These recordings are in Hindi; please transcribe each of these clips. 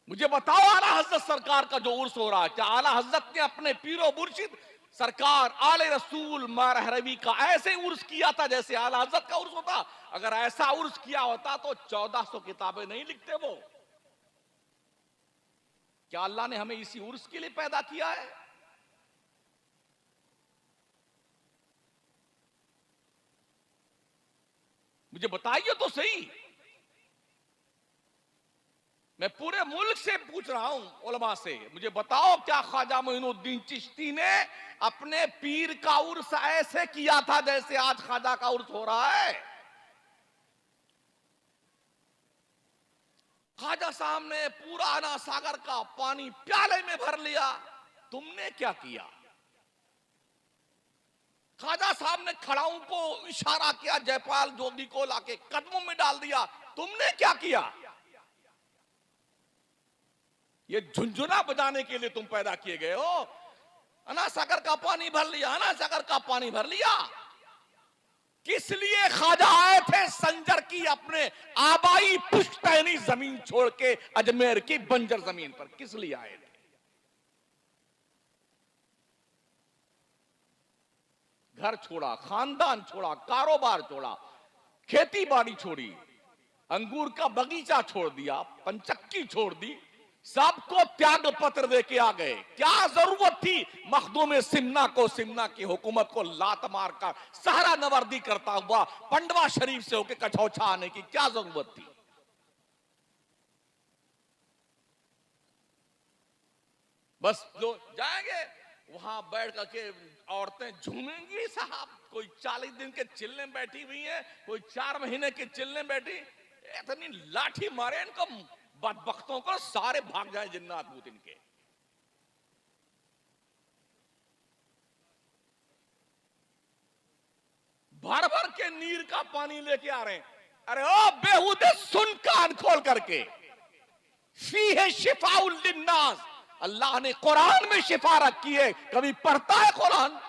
मुझे बताओ आला हजरत सरकार का जो उर्स हो रहा है, क्या आला हजरत ने अपने पीरो मुर्शिद सरकार आले रसूल मारहरवी का ऐसे उर्स किया था जैसे आला हजरत का उर्स होता? अगर ऐसा उर्स किया होता तो 1400 किताबें नहीं लिखते वो। क्या अल्लाह ने हमें इसी उर्स के लिए पैदा किया है? मुझे बताइए तो सही। मैं पूरे मुल्क से पूछ रहा हूं उलमा से, मुझे बताओ क्या ख्वाजा मोइनुद्दीन चिश्ती ने अपने पीर का उर्स ऐसे किया था जैसे आज ख्वाजा का उर्स हो रहा है? ख्वाजा साहब ने पूरा आना सागर का पानी प्याले में भर लिया, तुमने क्या किया? ख्वाजा साहब ने खड़ाऊ को इशारा किया, जयपाल जोगी को लाके कदमों में डाल दिया, तुमने क्या किया? ये झुंझुना बजाने के लिए तुम पैदा किए गए हो। अना सागर का पानी भर लिया, अना सागर का पानी भर लिया। किस लिए ख्वाजा आए थे संजर की अपने आबाई पुश्तैनी जमीन छोड़ के अजमेर की बंजर जमीन पर, किस लिए आए थे? घर छोड़ा, खानदान छोड़ा, कारोबार छोड़ा, खेती बाड़ी छोड़ी, अंगूर का बगीचा छोड़ दिया, पंचक्की छोड़ दी, सबको त्याग पत्र दे के आ गए। क्या जरूरत थी मखदूम सिमना को, सिमना की हुकूमत को लात मार कर सहरा नवर्दी करता हुआ पंडवा शरीफ से होकर कछौछा आने की क्या जरूरत थी? बस जो जाएंगे वहां बैठ करके औरतें झूमेंगी साहब, कोई 40 दिन के चिल्ले बैठी हुई है, कोई 4 महीने के चिल्ले बैठी, इतनी लाठी मारे इनको बदबख्तों को, सारे भाग जाए जिन्नात भूत इनके। भर भर के नीर का पानी लेके आ रहे हैं। अरे ओ बेहुदे सुन, कान खोल करके, फी है शिफाउल लिन्नास, अल्लाह ने कुरान में शिफा रखी है, कभी पढ़ता है कुरान?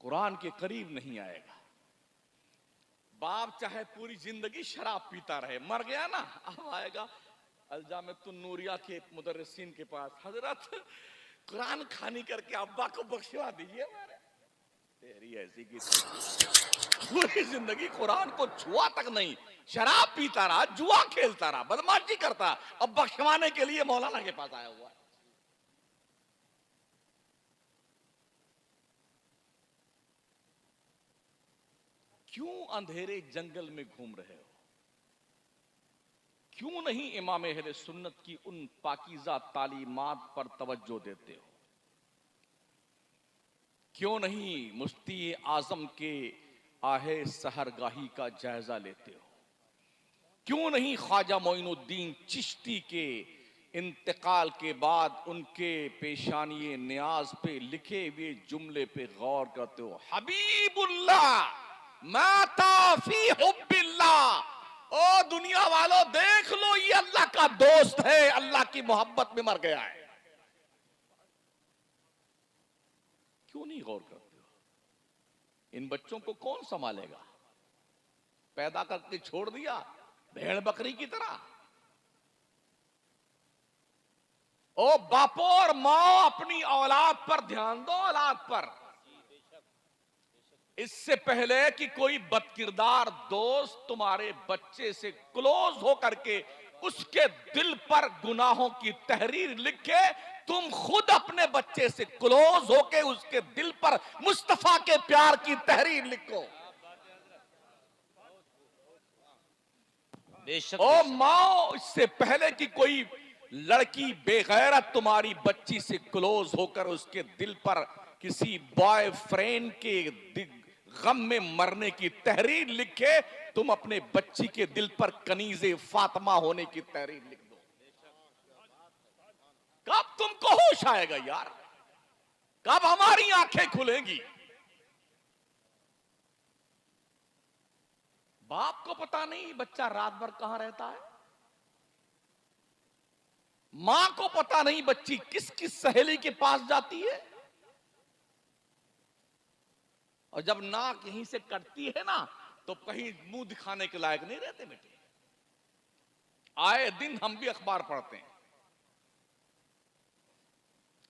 कुरान के करीब नहीं आएगा। बाप चाहे पूरी जिंदगी शराब पीता रहे, मर गया ना, अब आएगा अल्जामतुन नूरिया के मुदर्रिसीन के पास, हजरत कुरान खानी करके अब्बा को बख्शवा दीजिए। तेरी ऐसी की पूरी जिंदगी कुरान को छुआ तक नहीं, शराब पीता रहा, जुआ खेलता रहा, बदमाशी करता, अब बख्शवाने के लिए मौलाना के पास आया हुआ है। क्यों अंधेरे जंगल में घूम रहे हो? क्यों नहीं इमाम अहले सुन्नत की उन पाकीज़ा तालीमात पर तवज्जो देते हो? क्यों नहीं मुफ्ती आजम के आहे सहरगाही का जायजा लेते हो? क्यों नहीं ख्वाजा मोइनुद्दीन चिश्ती के इंतकाल के बाद उनके पेशानी नियाज पे लिखे हुए जुमले पे गौर करते हो? हबीबुल्लाह माता फी हुब्बिल्लाह, ओ दुनिया वालों देख लो, ये अल्लाह का दोस्त है, अल्लाह की मोहब्बत में मर गया है। क्यों नहीं गौर करते हो? इन बच्चों को कौन संभालेगा? पैदा करके छोड़ दिया भेड़ बकरी की तरह। ओ बापो और माओ, अपनी औलाद पर ध्यान दो, औलाद पर। इससे पहले कि कोई बदकिरदार दोस्त तुम्हारे बच्चे से क्लोज होकर के उसके दिल पर गुनाहों की तहरीर लिखे, तुम खुद अपने बच्चे से क्लोज होके उसके दिल पर मुस्तफा के प्यार की तहरीर लिखो। ओ माओ, इससे पहले कि कोई लड़की बेगैरत तुम्हारी बच्ची से क्लोज होकर उसके दिल पर किसी बॉयफ्रेंड के गम में मरने की तहरीर लिखे, तुम अपने बच्ची के दिल पर कनीज़े फातिमा होने की तहरीर लिख दो। कब तुमको होश आएगा यार? कब हमारी आंखें खुलेंगी? बाप को पता नहीं बच्चा रात भर कहां रहता है, मां को पता नहीं बच्ची किस किस सहेली के पास जाती है। और जब नाक यहीं से कटती है ना तो कहीं मुंह दिखाने के लायक नहीं रहते बेटे। आए दिन हम भी अखबार पढ़ते हैं,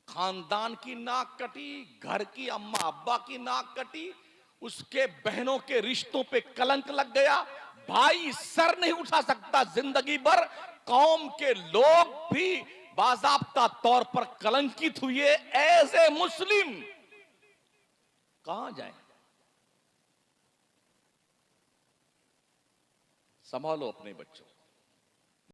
खानदान की नाक कटी, घर की अम्मा अब्बा की नाक कटी, उसके बहनों के रिश्तों पे कलंक लग गया, भाई सर नहीं उठा सकता जिंदगी भर, कौम के लोग भी बाजाब्ता तौर पर कलंकित हुए। एज ए मुस्लिम कहां जाए? संभालो अपने बच्चों।